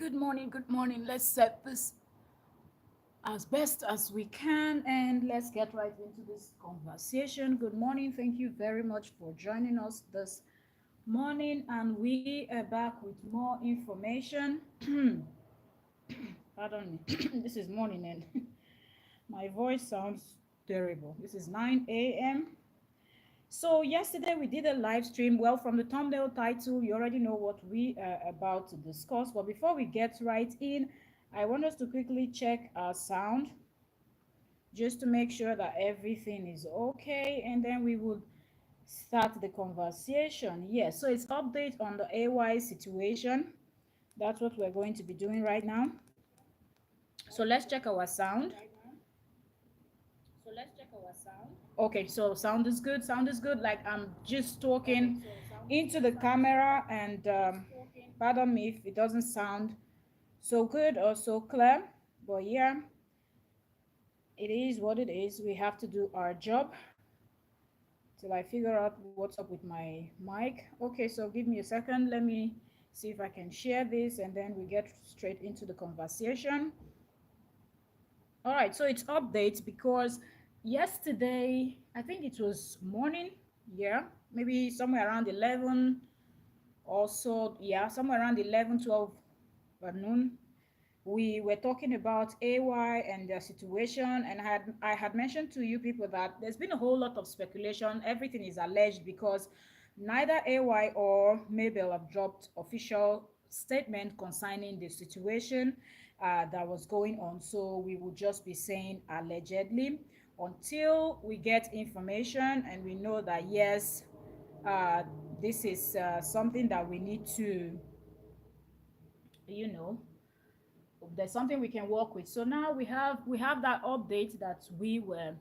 Good morning, good morning. Let's set this as best as we can and let's get right into this conversation. Good morning. Thank you very much for joining us this morning, and we are back with more information. Pardon me. This is morning and my voice sounds terrible. This is 9 a.m. So yesterday we did a live stream. Well, from the thumbnail title, you already know what we are about to discuss. But before we get right in, I want us to quickly check our sound just to make sure that everything is okay, and then we will start the conversation. Yes, so it's update on the AY situation. That's what we're going to be doing right now. So let's check our sound. Okay, so sound is good. Sound is good. Like I'm just talking into the camera, and pardon me if it doesn't sound so good or so clear. But yeah, it is what it is. We have to do our job till I figure out what's up with my mic. Okay, so give me a second. Let me see if I can share this, and then we get straight into the conversation. All right, so it's updates because yesterday, I think it was morning, yeah, maybe somewhere around 11 or so, yeah, somewhere around 11, 12 at noon, we were talking about AY and their situation, and I had mentioned to you people that there's been a whole lot of speculation. Everything is alleged because neither AY or Mabel have dropped official statement concerning the situation that was going on. So we will just be saying allegedly until we get information and we know that yes, uh, this is something that we need to, you know, there's something we can work with. So now we have that update that we were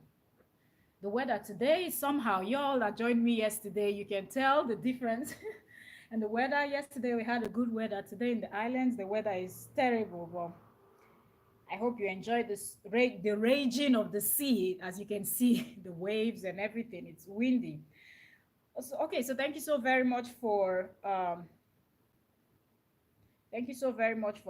the weather today. Somehow y'all that joined me yesterday, you can tell the difference. And the weather yesterday, we had a good weather. Today in the islands the weather is terrible, but I hope you enjoyed the raging of the sea. As you can see, the waves and everything, it's windy. So, okay, so thank you so very much for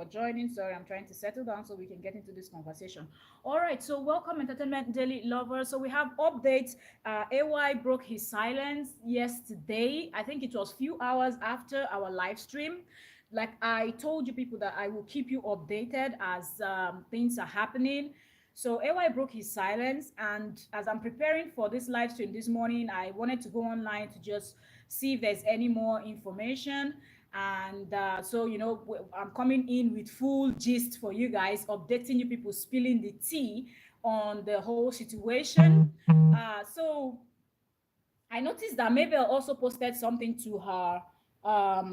joining. Sorry, I'm trying to settle down so we can get into this conversation. All right, so welcome, Entertainment Daily lovers. So we have updates. AY broke his silence yesterday. I think it was few hours after our live stream. Like I told you people that I will keep you updated as things are happening. So AY broke his silence, and as I'm preparing for this live stream this morning, I wanted to go online to just see if there's any more information. And so I'm coming in with full gist for you guys, updating you people, spilling the tea on the whole situation. So I noticed that Mabel also posted something to her,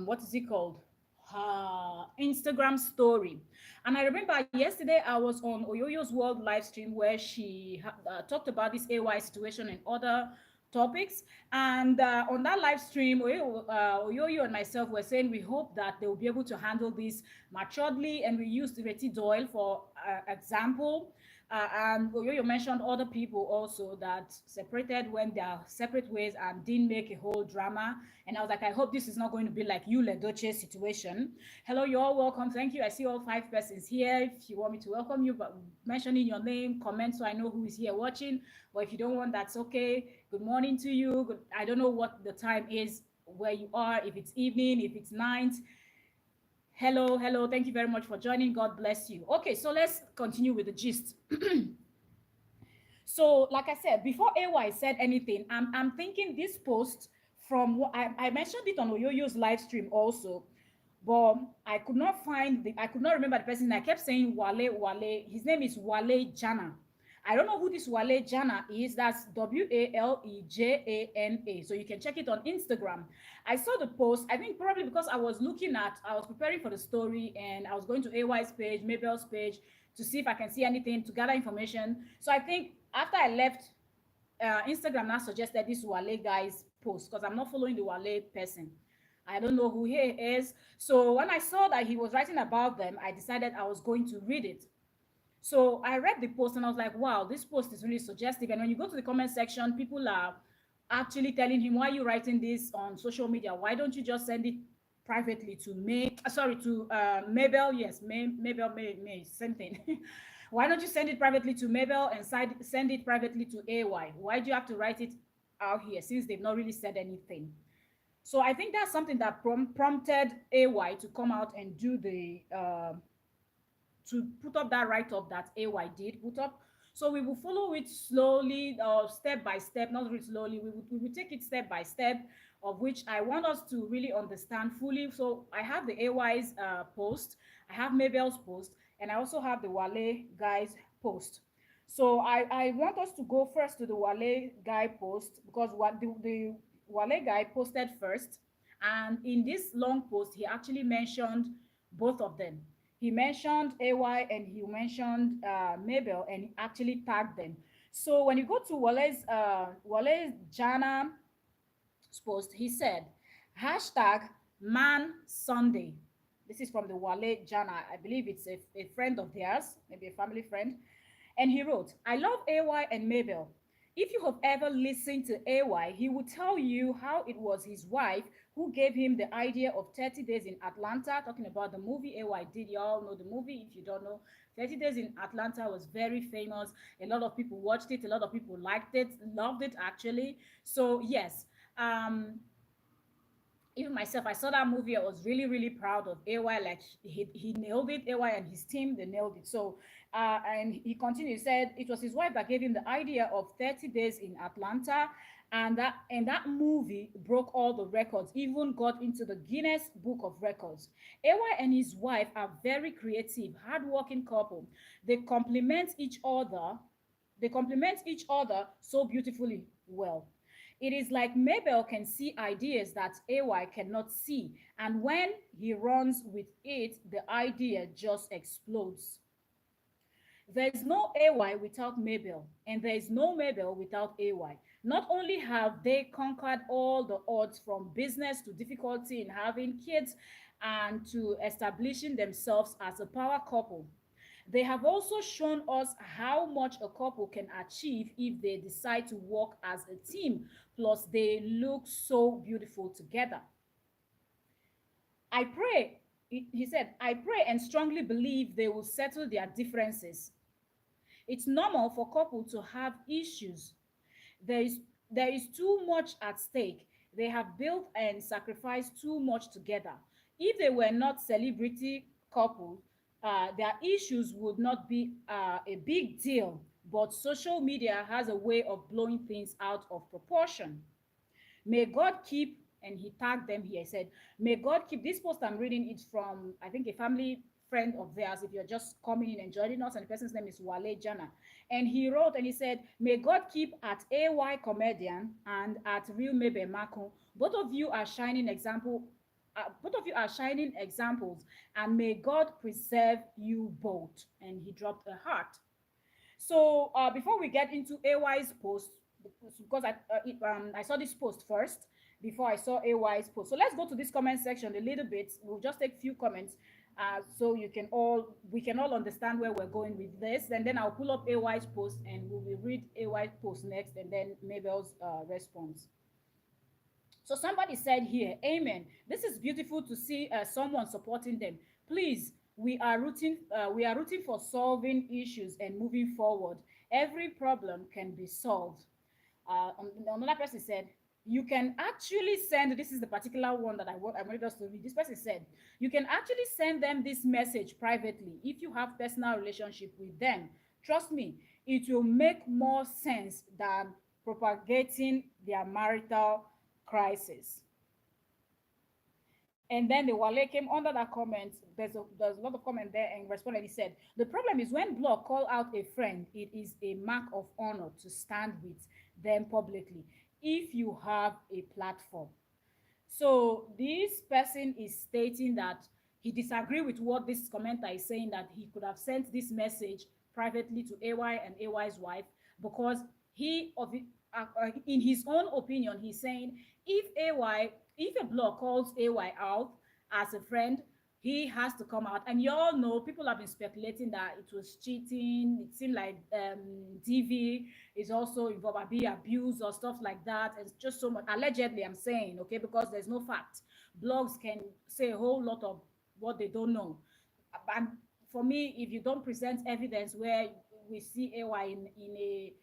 what is it called? Her Instagram story. And I remember yesterday I was on Oyoyo's World live stream where she talked about this AY situation and other topics. And on that live stream, Oyoyo and myself were saying we hope that they will be able to handle this maturely. And we used Reti Doyle for example. And Oyoyo mentioned other people also that separated, went their separate ways and didn't make a whole drama. And I was like, I hope this is not going to be like Yule Doche situation. Hello, you're all welcome. Thank you. I see all 5 persons here. If you want me to welcome you, but mentioning your name, comment so I know who is here watching. But if you don't want, that's okay. Good morning to you. I don't know what the time is where you are, if it's evening, if it's night. Hello, hello. Thank you very much for joining. God bless you. Okay, so let's continue with the gist. So, like I said, before AY said anything, I'm thinking this post from what I mentioned it on Oyoyo's live stream also, but I could not I could not remember the person. I kept saying Wale. His name is Wale Jana. I don't know who this Wale Jana is. That's WALEJANA. So you can check it on Instagram. I saw the post. I think probably because I was preparing for the story and I was going to AY's page, Mabel's page to see if I can see anything, to gather information. So I think after I left, Instagram now suggested this Wale guy's post because I'm not following the Wale person. I don't know who he is. So when I saw that he was writing about them, I decided I was going to read it. So I read the post and I was like, wow, this post is really suggestive. And when you go to the comment section, people are actually telling him, why are you writing this on social media? Why don't you just send it privately to sorry, to Mabel. Yes, Mabel, May, same thing. Why don't you send it privately to Mabel and send it privately to AY? Why do you have to write it out here since they've not really said anything? So I think that's something that prompted AY to come out and do the to put up that write-up that AY did put up. So we will follow it slowly, step by step, not really slowly. We will take it step by step, of which I want us to really understand fully. So I have the AY's post, I have Mabel's post, and I also have the Wale guy's post. So I want us to go first to the Wale guy post, because what the Wale guy posted first. And in this long post, he actually mentioned both of them. He mentioned AY and he mentioned Mabel, and he actually tagged them. So when you go to Wale's Jana post, he said, hashtag man Sunday. This is from the Wale Jana. I believe it's a friend of theirs, maybe a family friend. And he wrote, I love AY and Mabel. If you have ever listened to AY, he will tell you how it was his wife who gave him the idea of 30 Days in Atlanta, talking about the movie AY did. You all know the movie. If you don't know, 30 Days in Atlanta was very famous. A lot of people watched it. A lot of people liked it, loved it actually. So yes, um, even myself, I saw that movie. I was really, really proud of AY. Like he nailed it. AY and his team, they nailed it. So, and he continued. He said it was his wife that gave him the idea of 30 Days in Atlanta, and that movie broke all the records. Even got into the Guinness Book of Records. AY and his wife are very creative, hardworking couple. They complement each other. They complement each other so beautifully well. It is like Mabel can see ideas that AY cannot see, and when he runs with it, the idea just explodes. There is no AY without Mabel, and there is no Mabel without AY. Not only have they conquered all the odds from business to difficulty in having kids and to establishing themselves as a power couple, they have also shown us how much a couple can achieve if they decide to work as a team. Plus, they look so beautiful together. I pray, he said, I pray and strongly believe they will settle their differences. It's normal for couples to have issues. There is there is too much at stake. They have built and sacrificed too much together. If they were not celebrity couples, their issues would not be a big deal. But social media has a way of blowing things out of proportion. May God keep, and he tagged them here. He said, may God keep, this post I'm reading it from, I think, a family friend of theirs, if you're just coming in and joining us, and the person's name is Wale Jana. And he wrote and he said, may God keep at AY Comedian and at Real Mebe Mako. Both of you are shining example. Both of you are shining examples, and may God preserve you both. And he dropped a heart. So before we get into AY's post, because I saw this post first before I saw AY's post. So let's go to this comment section a little bit. We'll just take a few comments, so we can all understand where we're going with this. And then I'll pull up AY's post and we will read AY's post next, and then Mabel's response. So somebody said here, Amen. This is beautiful to see someone supporting them. Please, we are rooting for solving issues and moving forward. Every problem can be solved. Another person said, you can actually send, this is the particular one that I wanted us to read. This person said, you can actually send them this message privately if you have personal relationship with them. Trust me, it will make more sense than propagating their marital crisis. And then the Wale came under that comment. There's a lot of comment there, and responded. He said, the problem is when blog call out a friend, it is a mark of honor to stand with them publicly if you have a platform. So this person is stating that he disagreed with what this commenter is saying, that he could have sent this message privately to AY and AY's wife, because in his own opinion, he's saying if a blog calls AY out as a friend, he has to come out. And you all know, people have been speculating that it was cheating. It seemed like DV is also involved, be abused or stuff like that. It's just so much allegedly, I'm saying, okay, because there's no fact. blogs can say a whole lot of what they don't know. And for me, if you don't present evidence where we see AY in a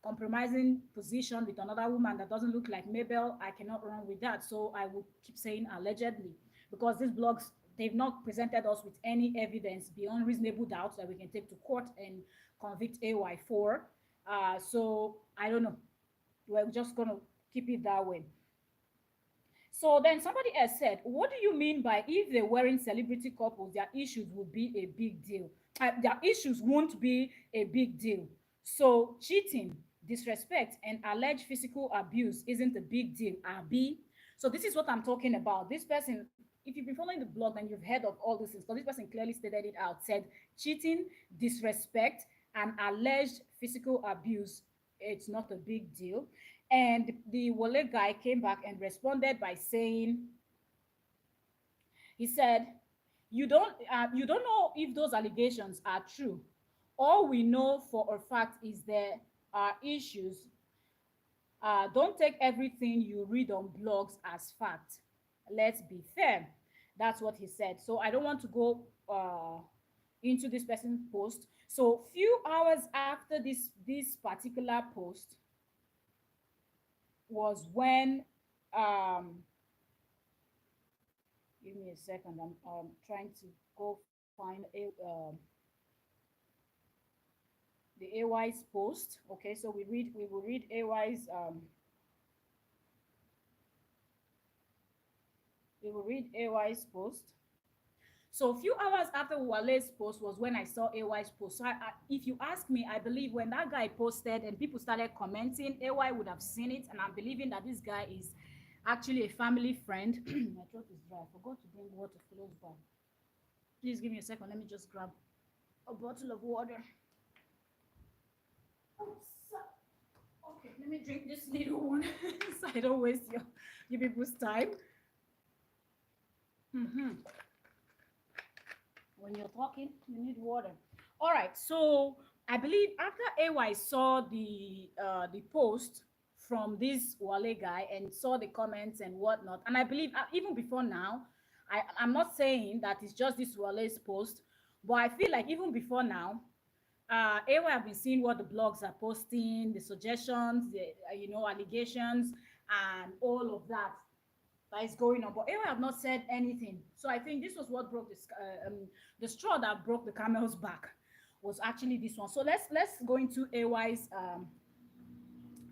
compromising position with another woman that doesn't look like Mabel, I cannot run with that. So I will keep saying allegedly, because these blogs, they've not presented us with any evidence beyond reasonable doubt that we can take to court and convict AY for. So I don't know. We're just gonna keep it that way. So then somebody else said, what do you mean by if they weren't celebrity couples, their issues would be a big deal? Their issues won't be a big deal. So cheating, disrespect, and alleged physical abuse isn't a big deal, Abi. So this is what I'm talking about. This person, if you've been following the blog and you've heard of all these things, because this person clearly stated it out, said cheating, disrespect, and alleged physical abuse, it's not a big deal. And the Wale guy came back and responded by saying, he said, you don't know if those allegations are true. All we know for a fact is there are issues. Don't take everything you read on blogs as fact. Let's be fair. That's what he said. So I don't want to go into this person's post. So few hours after this particular post was when give me a second. I'm trying to go find the AY's post. Okay, so we will read AY's we will read AY's post. So a few hours after Wale's post was when I saw AY's post. So if you ask me, I believe when that guy posted and people started commenting, AY would have seen it, and I'm believing that this guy is actually a family friend. My throat is dry. I forgot to bring water close by. Please give me a second. Let me just grab a bottle of water. Okay, let me drink this little one so I don't waste your people's time. When you're talking, you need water. All right, so I believe after AY saw the post from this Wale guy and saw the comments and whatnot, and I believe even before now, I'm not saying that it's just this Wale's post, but I feel like even before now, AY have been seeing what the blogs are posting, the suggestions, the allegations, and all of that is going on. But AY have not said anything. So I think this was what broke the straw that broke the camel's back was actually this one. So let's go into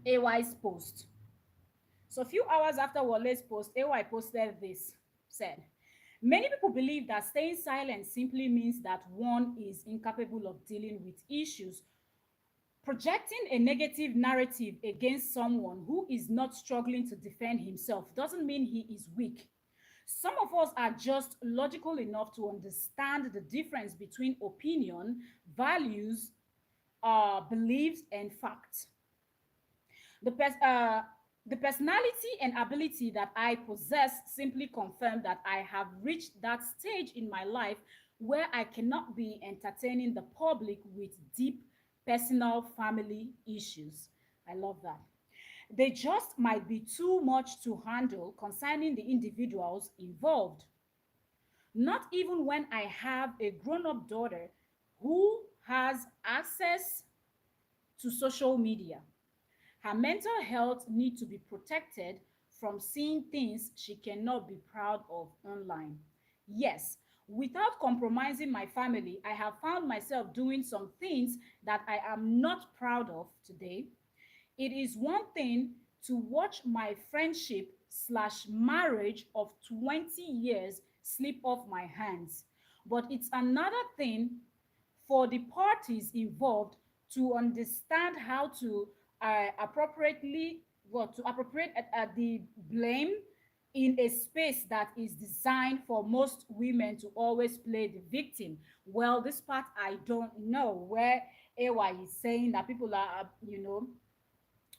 AY's post. So a few hours after Wale's post, AY posted this, said, many people believe that staying silent simply means that one is incapable of dealing with issues. Projecting a negative narrative against someone who is not struggling to defend himself doesn't mean he is weak. Some of us are just logical enough to understand the difference between opinion, values, beliefs, and facts. The, pers- uh, the personality and ability that I possess simply confirm that I have reached that stage in my life where I cannot be entertaining the public with deep personal family issues. I love that. They just might be too much to handle concerning the individuals involved. Not even when I have a grown up daughter who has access to social media. Her mental health needs to be protected from seeing things she cannot be proud of online. Yes, without compromising my family, I have found myself doing some things that I am not proud of today. It is one thing to watch my friendship slash marriage of 20 years slip off my hands, but it's another thing for the parties involved to understand how to appropriately to appropriate the blame in a space that is designed for most women to always play the victim. Well, this part I don't know where AY is saying that people are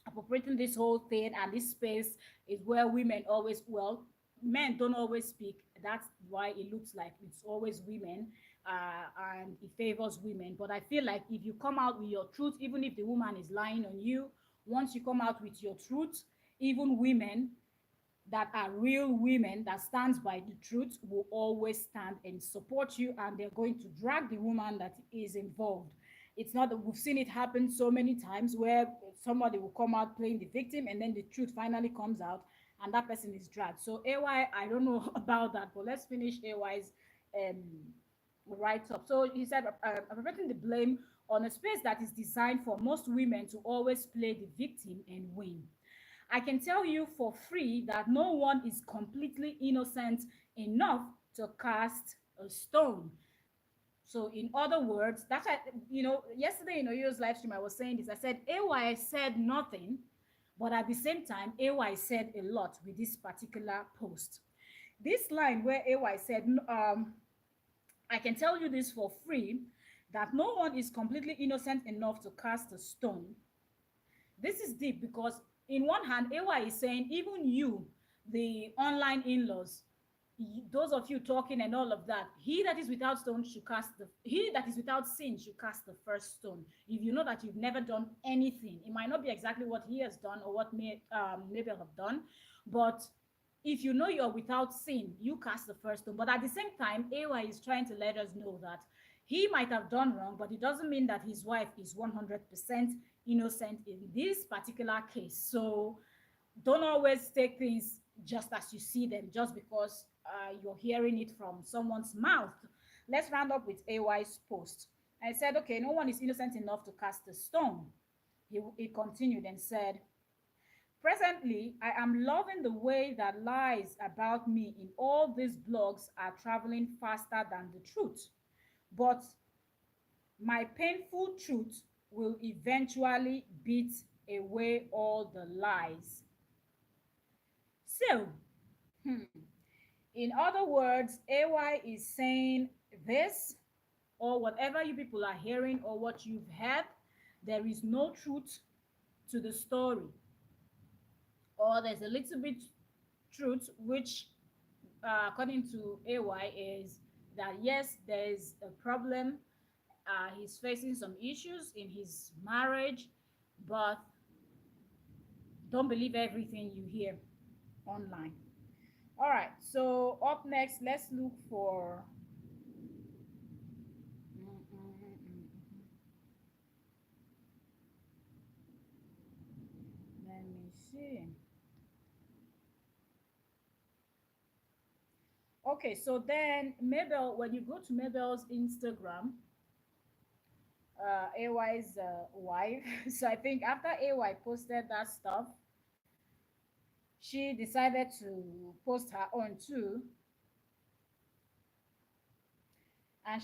appropriating this whole thing, and this space is where women always, well, men don't always speak. That's why it looks like it's always women, and it favors women. But I feel like if you come out with your truth, even if the woman is lying on you, once you come out with your truth, even women that are real women that stands by the truth will always stand and support you, and they're going to drag the woman that is involved. It's not that we've seen it happen so many times where somebody will come out playing the victim and then the truth finally comes out and that person is dragged. So AY, I don't know about that, but let's finish AY's um, write up. So he said, preventing the blame on a space that is designed for most women to always play the victim and win. I can tell you for free that no one is completely innocent enough to cast a stone. So, in other words, that's why, yesterday in Oyo's live stream, I was saying this. I said, AY said nothing, but at the same time, AY said a lot with this particular post. This line where AY said, I can tell you this for free, that no one is completely innocent enough to cast a stone. This is deep because, in one hand, AY is saying, even you, the online in laws, those of you talking and all of that, he that is without stone should cast the he that is without sin should cast the first stone. If you know that you've never done anything, it might not be exactly what he has done or what Mabel have done, but if you know you're without sin, you cast the first stone. But at the same time, AY is trying to let us know that he might have done wrong, but it doesn't mean that his wife is 100% innocent in this particular case. So don't always take things just as you see them, just because you're hearing it from someone's mouth. Let's round up with AY's post. I said, okay, no one is innocent enough to cast a stone. He continued and said, presently, I am loving the way that lies about me in all these blogs are traveling faster than the truth. But my painful truth will eventually beat away all the lies. So, hmm, in other words, AY is saying this, or whatever you people are hearing, or what you've heard, there is no truth to the story, or there's a little bit truth, which, according to AY, is that yes, there's a problem. He's facing some issues in his marriage, but don't believe everything you hear online. All right, so up next, let's look for. Let me see. Okay, so then Mabel, when you go to Mabel's Instagram, AY's wife, so I think after AY posted that stuff, she decided to post her own too. And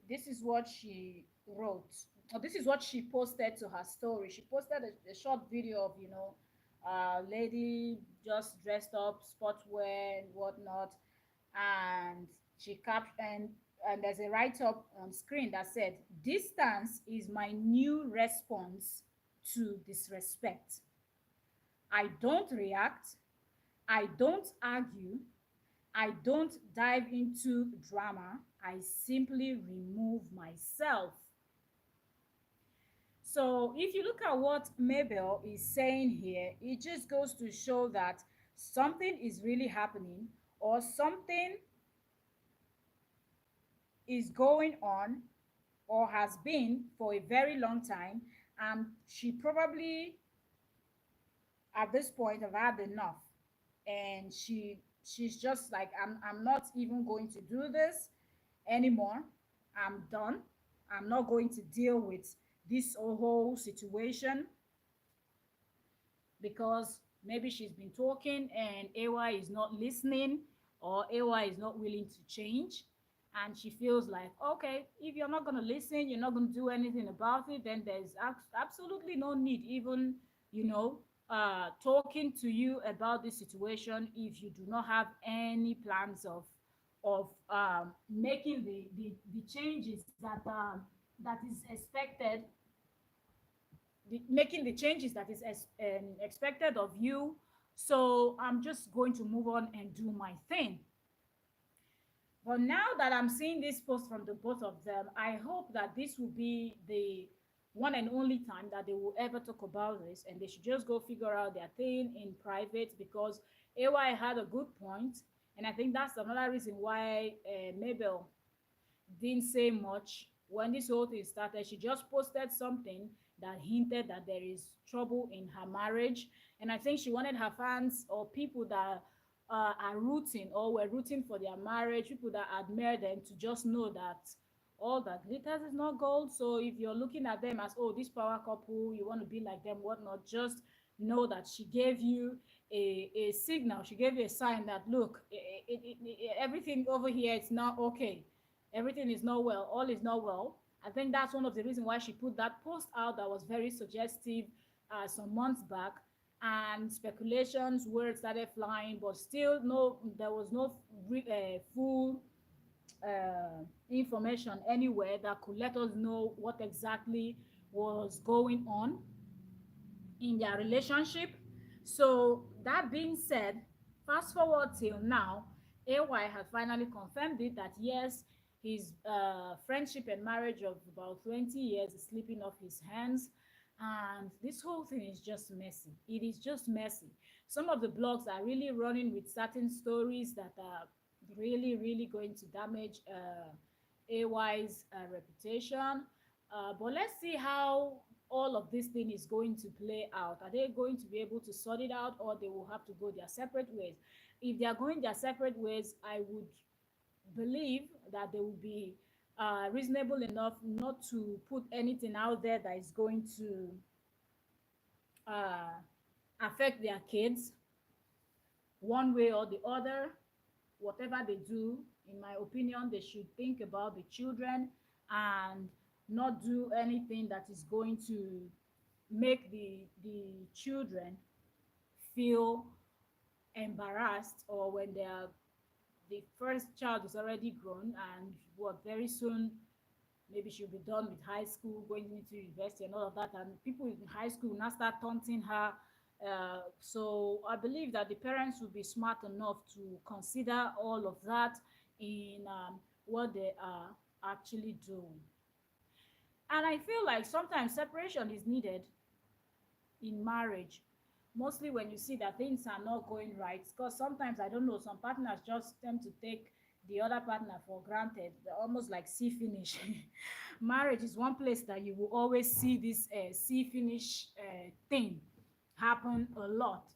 this is what she wrote, or this is what she posted to her story. She posted a short video of, lady just dressed up, sportswear and whatnot, and she capped and there's a write-up on screen that said, distance is my new response to disrespect. I don't react, I don't argue, I don't dive into drama. I simply remove myself. So, if you look at what Mabel is saying here, it just goes to show that something is really happening, or something is going on, or has been for a very long time, and she probably at this point have had enough, and she's just like, I'm not even going to do this anymore. I'm done. I'm not going to deal with this whole situation, because maybe she's been talking and AY is not listening, or AY is not willing to change. And she feels like, okay, if you're not going to listen, you're not going to do anything about it, then there's absolutely no need even, talking to you about this situation, if you do not have any plans of making the changes that is expected, making the changes that is expected of you. So I'm just going to move on and do my thing. But now that I'm seeing this post from the both of them, I hope that this will be the one and only time that they will ever talk about this, and they should just go figure out their thing in private, because AY had a good point, and I think that's another reason why Mabel didn't say much when this whole thing started. She just posted something that hinted that there is trouble in her marriage, and I think she wanted her fans or people that are rooting or were rooting for their marriage, people that admire them, to just know that all that glitters is not gold. So if you're looking at them as, oh, this power couple, you want to be like them, whatnot, just know that she gave you a signal. She gave you a sign that, look, everything over here is not okay. Everything is not well. All is not well. I think that's one of the reasons why she put that post out that was very suggestive some months back, and speculations where it started flying, but still no, there was no full information anywhere that could let us know what exactly was going on in their relationship. So that being said, fast forward till now, AY has finally confirmed it that yes, his friendship and marriage of about 20 years is slipping off his hands. And this whole thing is just messy. It is just messy. Some of the blogs are really running with certain stories that are really, really going to damage AY's reputation. But let's see how all of this thing is going to play out. Are they going to be able to sort it out, or they will have to go their separate ways? If they are going their separate ways, I would believe that they will be reasonable enough not to put anything out there that is going to uh, affect their kids one way or the other. Whatever they do, in my opinion, they should think about the children and not do anything that is going to make the children feel embarrassed, or when they are, the first child is already grown and what, very soon maybe she'll be done with high school, going into university and all of that, and people in high school now start taunting her. So I believe that the parents will be smart enough to consider all of that in what they are actually doing. And I feel like sometimes separation is needed in marriage, mostly when you see that things are not going right, because sometimes, I don't know, some partners just tend to take the other partner for granted. They're almost like see finish. Marriage is one place that you will always see this see finish thing happen a lot,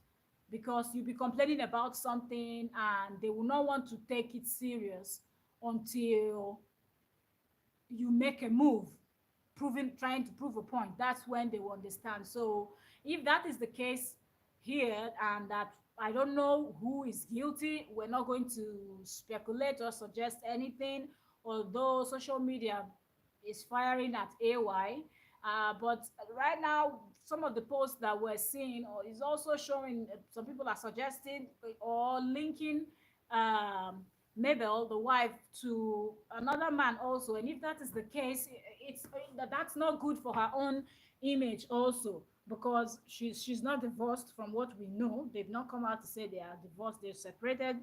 because you'll be complaining about something and they will not want to take it serious until you make a move, proving, trying to prove a point. That's when they will understand. So if that is the case here, and that, I don't know who is guilty, we're not going to speculate or suggest anything, although social media is firing at AY. But right now, some of the posts that we're seeing is also showing, some people are suggesting or linking um, Mabel, the wife, to another man also. And if that is the case, it's that's not good for her own image also, because she's not divorced from what we know. They've not come out to say they are divorced, they're separated,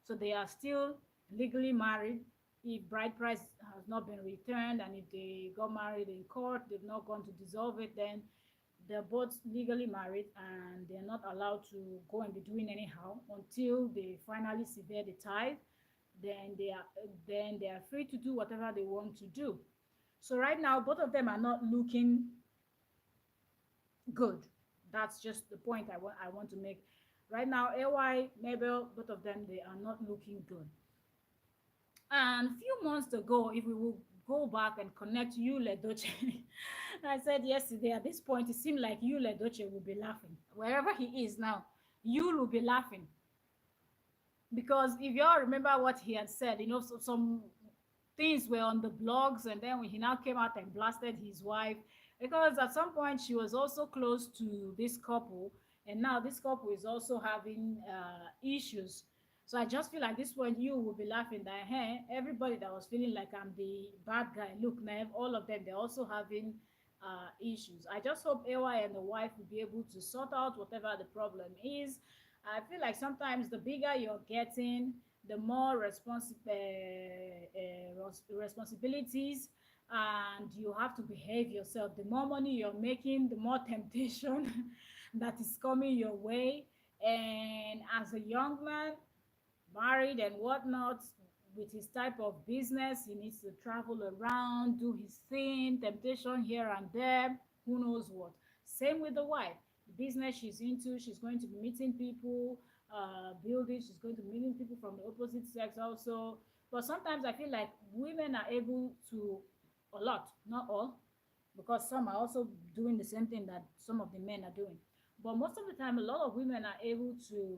so they are still legally married. If bride price has not been returned, and if they got married in court, they've not gone to dissolve it, then they're both legally married and they're not allowed to go and be doing anyhow until they finally sever the tithe. Then they are free to do whatever they want to do. So right now, both of them are not looking good. That's just the point I want to make. Right now, AY, Mabel, both of them, they are not looking good. And a few months ago, if we will go back and connect Yule Doche, I said yesterday, at this point, it seemed like Yule Doche will be laughing. Wherever he is now, Yule will be laughing. Because if you all remember what he had said, some things were on the blogs, and then when he now came out and blasted his wife, because at some point she was also close to this couple, and now this couple is also having issues. So I just feel like this one, you will be laughing that, hey, everybody that was feeling like I'm the bad guy, look, now all of them, they're also having issues. I just hope AY and the wife will be able to sort out whatever the problem is. I feel like sometimes the bigger you're getting, the more responsibilities, and you have to behave yourself. The more money you're making, the more temptation that is coming your way. And as a young man, married and whatnot, with his type of business, he needs to travel around, do his thing, temptation here and there, who knows what. Same with the wife. The business she's into, she's going to be meeting people, building, she's going to be meeting people from the opposite sex also. But sometimes I feel like women are able to, a lot, not all, because some are also doing the same thing that some of the men are doing. But most of the time, a lot of women are able to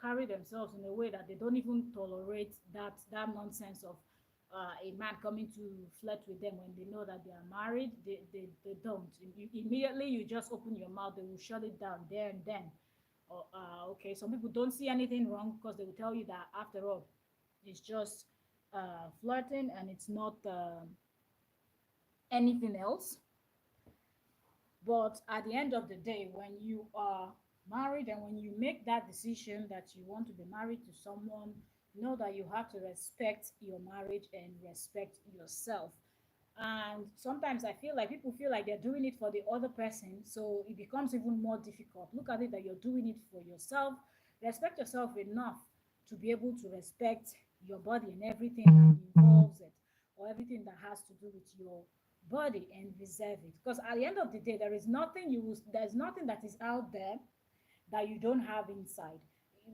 carry themselves in a way that they don't even tolerate that nonsense of a man coming to flirt with them when they know that they are married. They don't. Immediately you just open your mouth, they will shut it down there and then. Okay, some people don't see anything wrong because they will tell you that after all, it's just flirting and it's not anything else. But at the end of the day, when you are married and when you make that decision that you want to be married to someone, know that you have to respect your marriage and respect yourself. And sometimes I feel like people feel like they're doing it for the other person, so it becomes even more difficult. Look at it that you're doing it for yourself. Respect yourself enough to be able to respect your body and everything that involves it, or everything that has to do with your body, and reserve it. Because at the end of the day, there's nothing that is out there that you don't have inside.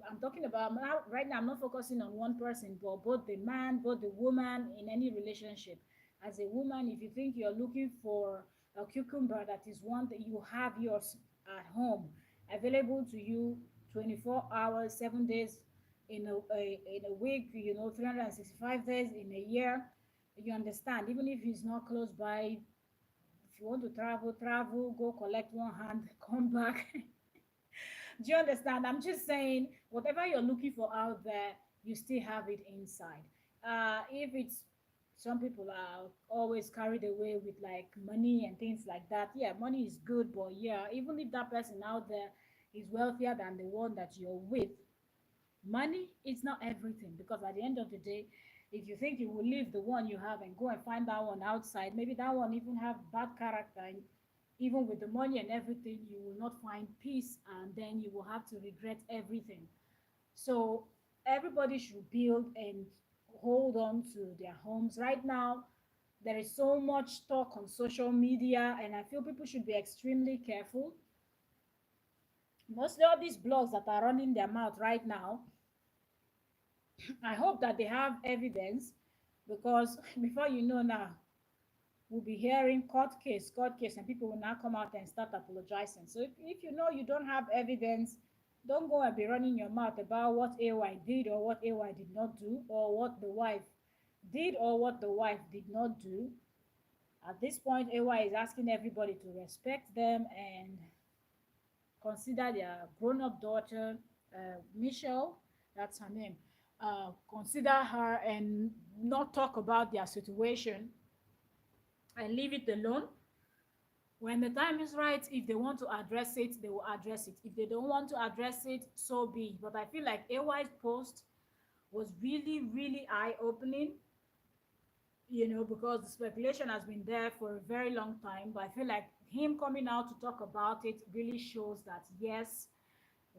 I'm talking about now, right now. I'm not focusing on one person, but both the man, both the woman in any relationship. As a woman, if you think you're looking for a cucumber that is one that you have yours at home, available to you 24 hours, 7 days in a week, 365 days in a year, you understand. Even if it's not close by, if you want to travel, travel, go collect one hand, come back. Do you understand? I'm just saying, whatever you're looking for out there, you still have it inside. If it's Some people are always carried away with like money and things like that. Yeah, money is good, but yeah, even if that person out there is wealthier than the one that you're with, money is not everything, because at the end of the day, if you think you will leave the one you have and go and find that one outside, maybe that one even have bad character, and even with the money and everything, you will not find peace, and then you will have to regret everything. So everybody should build and hold on to their homes. Right now, there is so much talk on social media, and I feel people should be extremely careful. Mostly all these blogs that are running their mouth right now, I hope that they have evidence, because before you know now, we'll be hearing court case, and people will now come out and start apologizing. So if you know you don't have evidence, don't go and be running your mouth about what AY did or what AY did not do, or what the wife did or what the wife did not do. At this point, AY is asking everybody to respect them and consider their grown-up daughter, Michelle, that's her name. Consider her and not talk about their situation, and leave it alone. When the time is right, if they want to address it, they will address it. If they don't want to address it, so be it. But I feel like AY's post was really, really eye-opening, because the speculation has been there for a very long time. But I feel like him coming out to talk about it really shows that, yes,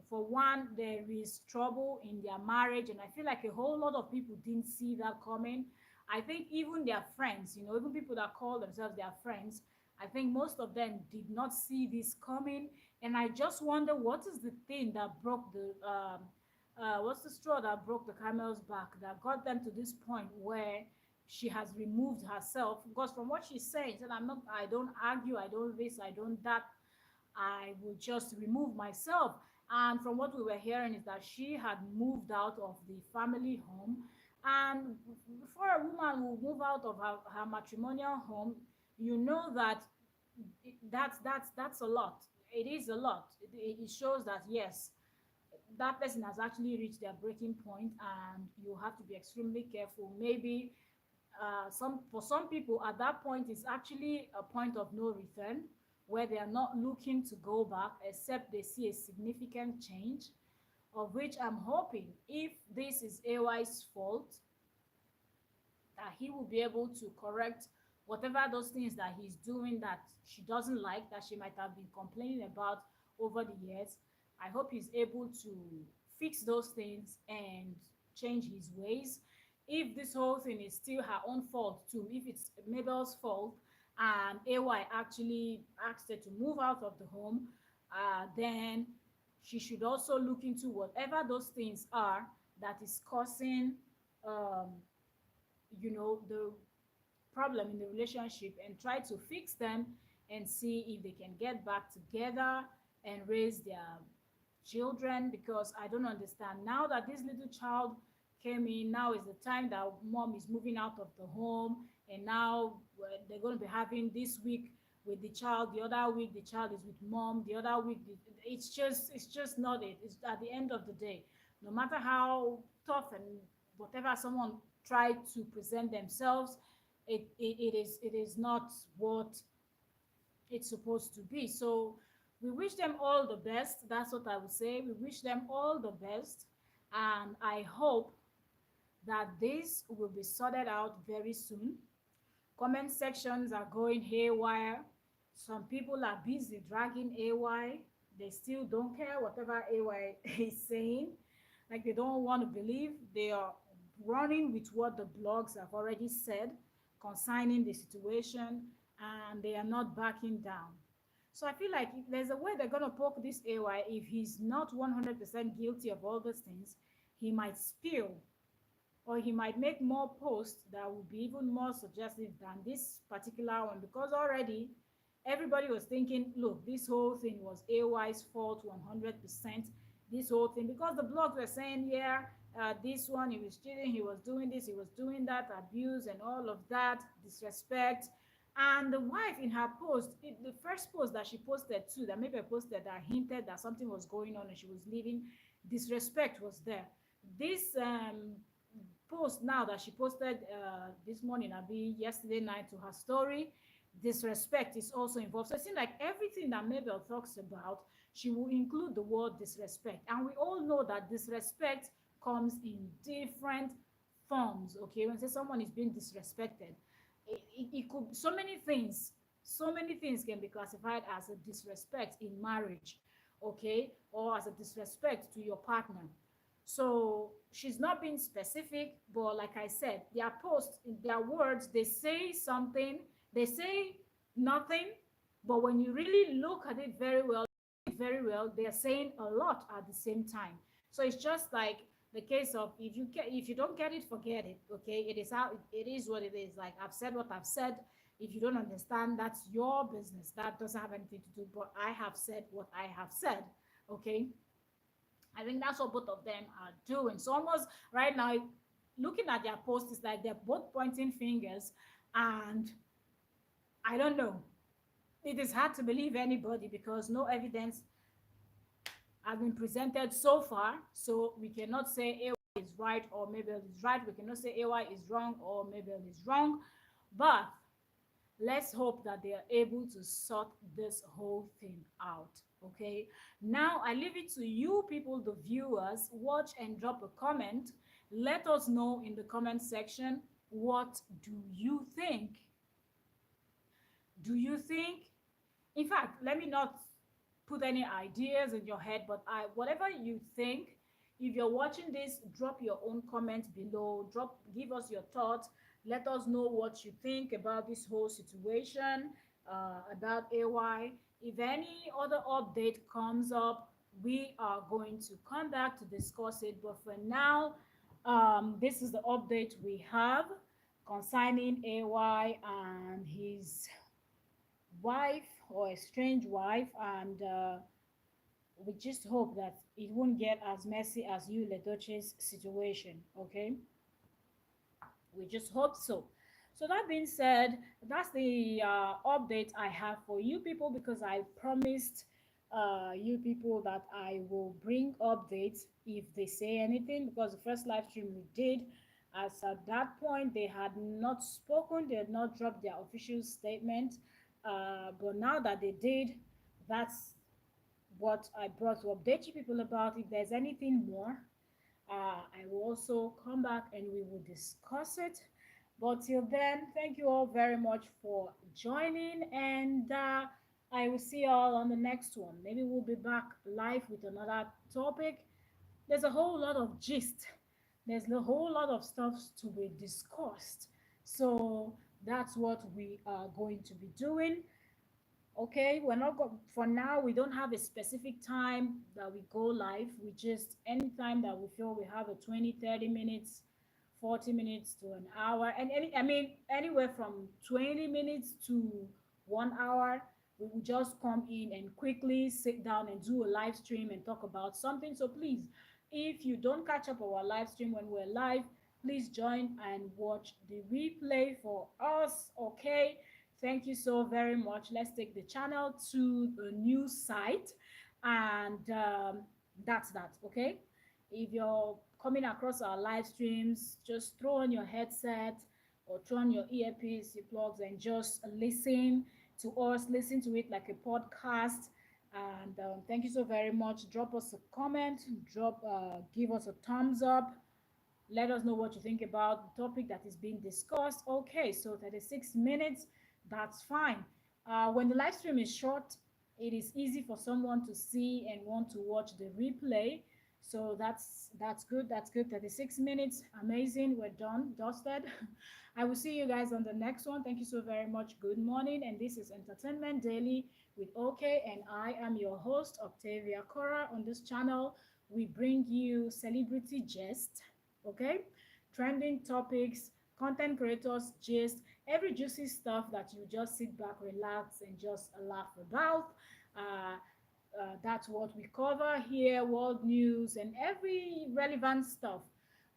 for one, there is trouble in their marriage, and I feel like a whole lot of people didn't see that coming. I think even their friends, even people that call themselves their friends, I think most of them did not see this coming. And I just wonder, what is the thing that broke the what's the straw that broke the camel's back, that got them to this point where she has removed herself? Because from what she's saying, she said, I don't argue, I don't this, I don't that, I will just remove myself. And from what we were hearing is that she had moved out of the family home. And before a woman will move out of her matrimonial home, you know that that's a lot. It is a lot. It shows that, yes, that person has actually reached their breaking point, and you have to be extremely careful. Maybe some for some people at that point is actually a point of no return, where they are not looking to go back except they see a significant change, of which I'm hoping, if this is AY's fault, that he will be able to correct whatever those things that he's doing that she doesn't like, that she might have been complaining about over the years. I hope he's able to fix those things and change his ways. If this whole thing is still her own fault too, if it's Mabel's fault and AY actually asked her to move out of the home, then she should also look into whatever those things are that is causing, um, the problem in the relationship, and try to fix them and see if they can get back together and raise their children. Because I don't understand now that this little child came in, now is the time that mom is moving out of the home, and now they're going to be having this week with the child, the other week the child is with mom, the other week it's just not it. It's at the end of the day, no matter how tough and whatever someone tried to present themselves, it is not what it's supposed to be. So we wish them all the best. That's what I would say. We wish them all the best, and I hope that this will be sorted out very soon. Comment sections are going haywire. Some people are busy dragging AY. They still don't care whatever AY is saying. Like, they don't want to believe. They are running with what the blogs have already said concerning the situation, and they are not backing down. So I feel like if there's a way they're going to poke this AY, if he's not 100% guilty of all those things, he might spill, or he might make more posts that will be even more suggestive than this particular one, because already everybody was thinking, look, this whole thing was AY's fault 100%. This whole thing, because the blogs were saying, yeah, this one, he was cheating, he was doing this, he was doing that, abuse and all of that, disrespect. And the wife, in her post, the first post that she posted too, that maybe I posted, that hinted that something was going on and she was leaving, disrespect was there. This post now that she posted this morning, Abi, yesterday night, to her story, disrespect is also involved. So it seems like everything that Mabel talks about, she will include the word disrespect. And we all know that disrespect comes in different forms. Okay, when say someone is being disrespected, it could, so many things can be classified as a disrespect in marriage, okay, or as a disrespect to your partner. So she's not being specific, but like I said, their posts, in their words, they say something, they say nothing, but when you really look at it very well, they're saying a lot at the same time. So it's just like the case of, if you don't get it, forget it. Okay, it is how it is, what it is. Like, I've said what I've said. If you don't understand, that's your business. That doesn't have anything to do. But I have said what I have said. Okay, I think that's what both of them are doing. So almost right now, looking at their posts, it's like they're both pointing fingers, and I don't know. It is hard to believe anybody because no evidence has been presented so far. So we cannot say AY is right or Mabel is right. We cannot say AY is wrong or Mabel is wrong. But let's hope that they are able to sort this whole thing out. Okay, now I leave it to you people, the viewers. Watch and drop a comment. Let us know in the comment section, what do you think? Do you think, in fact, let me not put any ideas in your head, but whatever you think, if you're watching this, drop your own comment below. Give us your thoughts. Let us know what you think about this whole situation, about AY. If any other update comes up, we are going to come back to discuss it. But for now, this is the update we have concerning AY and his wife, or a strange wife, and we just hope that it won't get as messy as you Ledoche's situation. Okay, we just hope so. So that being said, that's the update I have for you people, because I promised you people that I will bring updates if they say anything, because the first live stream we did, as at that point they had not spoken, they had not dropped their official statement, but now that they did, that's what I brought to update you people about. If there's anything more, I will also come back and we will discuss it. But till then, thank you all very much for joining, and I will see y'all on the next one. Maybe we'll be back live with another topic. There's a whole lot of gist. There's a whole lot of stuff to be discussed. So that's what we are going to be doing. Okay, we're not go for now. We don't have a specific time that we go live. We just anytime that we feel we have a 20, 30 minutes, 40 minutes to an hour, and I mean anywhere from 20 minutes to 1 hour. We will just come in and quickly sit down and do a live stream and talk about something. So please, if you don't catch up our live stream when we're live, please join and watch the replay for us. Okay, thank you so very much. Let's take the channel to the new site, and that's that. Okay, if you're coming across our live streams, just throw on your headset or throw on your earpiece, your plugs, and just listen to us, listen to it like a podcast. And thank you so very much. Drop us a comment, give us a thumbs up, let us know what you think about the topic that is being discussed. Okay, so 36 minutes, that's fine. When the live stream is short, it is easy for someone to see and want to watch the replay. So that's good. That's good. 36 minutes, amazing. We're done, dusted. I will see you guys on the next one. Thank you so very much. Good morning, and this is Entertainment Daily with OK, and I am your host, Octavia Cora. On this channel, we bring you celebrity gist, okay, trending topics, content creators gist, every juicy stuff that you just sit back, relax, and just laugh about. That's what we cover here, world news and every relevant stuff.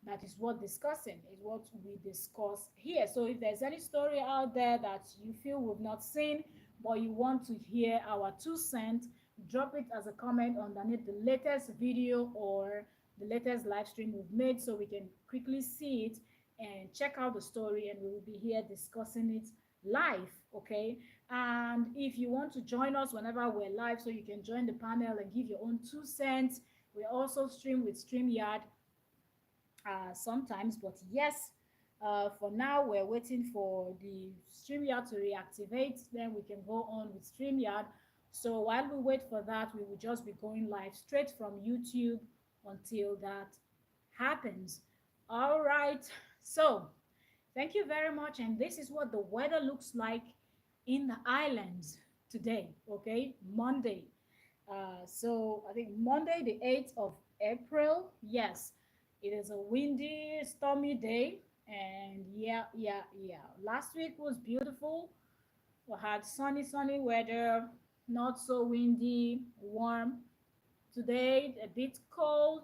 That is what discussing is what we discuss here. So if there's any story out there that you feel we've not seen but you want to hear our 2 cents, drop it as a comment underneath the latest video or the latest live stream we've made so we can quickly see it and check out the story, and we will be here discussing it live. Okay, and if you want to join us whenever we're live, so you can join the panel and give your own 2 cents. We also stream with StreamYard sometimes, but yes, for now we're waiting for the StreamYard to reactivate, then we can go on with StreamYard. So while we wait for that, we will just be going live straight from YouTube until that happens. All right, so thank you very much, and this is what the weather looks like in the islands today. Okay, Monday. So I think Monday, the 8th of April. Yes, it is a windy, stormy day. And yeah. Last week was beautiful. We had sunny weather, not so windy, warm. Today, a bit cold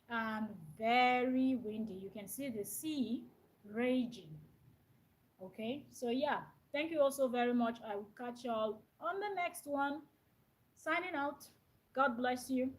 and very windy. You can see the sea raging. Okay, so yeah, thank you also very much. I will catch y'all on the next one. Signing out. God bless you.